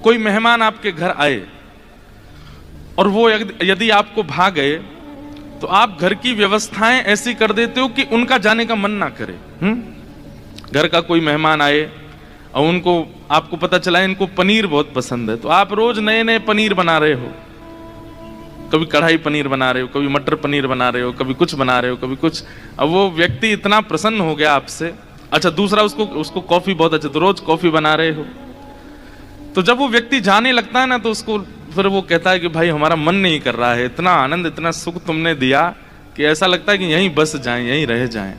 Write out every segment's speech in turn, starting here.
कोई मेहमान आपके घर आए और वो यदि आपको भा गए तो आप घर की व्यवस्थाएं ऐसी कर देते हो कि उनका जाने का मन ना करे। घर का कोई मेहमान आए और उनको, आपको पता चला इनको पनीर बहुत पसंद है, तो आप रोज नए नए पनीर बना रहे हो। कभी कढ़ाई पनीर बना रहे हो, कभी मटर पनीर बना रहे हो, कभी कुछ बना रहे हो, कभी कुछ। अब वो व्यक्ति इतना प्रसन्न हो गया आपसे। अच्छा, दूसरा उसको कॉफी बहुत अच्छी, तो रोज कॉफी बना रहे हो। तो जब वो व्यक्ति जाने लगता है ना, तो उसको फिर वो कहता है कि भाई हमारा मन नहीं कर रहा है, इतना आनंद इतना सुख तुमने दिया कि ऐसा लगता है कि यहीं बस जाएं, यहीं रह जाएं।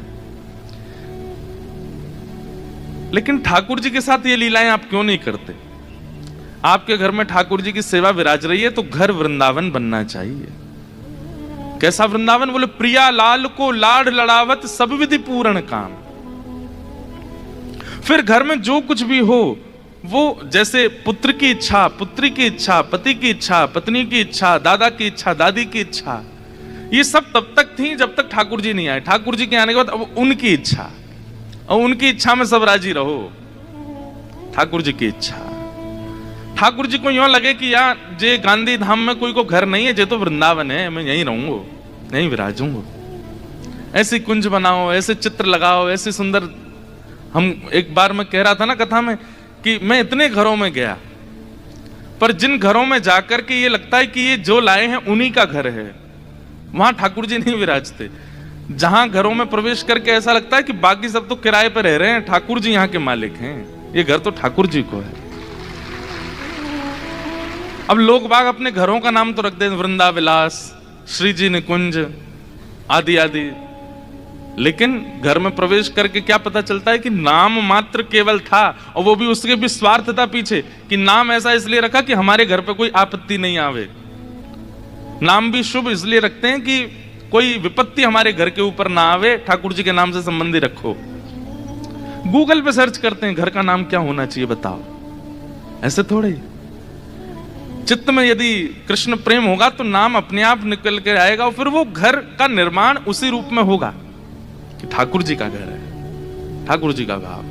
लेकिन ठाकुर जी के साथ ये लीलाएं आप क्यों नहीं करते? आपके घर में ठाकुर जी की सेवा विराज रही है तो घर वृंदावन बनना चाहिए। कैसा वृंदावन? बोले प्रिया लाल को लाड लड़ावत सब विधि पूर्ण काम। फिर घर में जो कुछ भी हो, वो जैसे पुत्र की इच्छा, पुत्री की इच्छा, पति की इच्छा, पत्नी की इच्छा, दादा की इच्छा, दादी की इच्छा, ये सब तब तक थी जब तक ठाकुर जी नहीं आए। ठाकुर जी के आने के बाद अब उनकी इच्छा, और उनकी इच्छा में सब राजी रहो। ठाकुर जी की इच्छा। ठाकुर जी को यूं लगे कि यार जे गांधी धाम में कोई को घर नहीं है, जे तो वृंदावन है, मैं यहीं रहूंगा, यहीं विराजूंगा। ऐसी कुंज बनाओ, ऐसे चित्र लगाओ, ऐसे सुंदर। हम एक बार मैं कह रहा था ना कथा में कि मैं इतने घरों में गया, पर जिन घरों में जाकर के ये लगता है कि ये जो लाए हैं उन्हीं का घर है, वहां ठाकुर जी नहीं विराजते। जहां घरों में प्रवेश करके ऐसा लगता है कि बाकी सब तो किराए पर रह रहे हैं, ठाकुर जी यहाँ के मालिक हैं, ये घर तो ठाकुर जी को है। अब लोग बाग अपने घरों का नाम तो रख दें, वृंदा विलास, श्री जी निकुंज आदि आदि, लेकिन घर में प्रवेश करके क्या पता चलता है कि नाम मात्र केवल था, और वो भी उसके भी स्वार्थ था पीछे, कि नाम ऐसा इसलिए रखा कि हमारे घर पे कोई आपत्ति नहीं आवे। नाम भी शुभ इसलिए रखते हैं कि कोई विपत्ति हमारे घर के ऊपर ना आवे, ठाकुर जी के नाम से संबंधी रखो। गूगल पे सर्च करते हैं घर का नाम क्या होना चाहिए, बताओ। ऐसे थोड़े ही चित्त में यदि कृष्ण प्रेम होगा तो नाम अपने आप निकल के आएगा, और फिर वो घर का निर्माण उसी रूप में होगा कि ठाकुर जी का घर है, ठाकुर जी का भाव।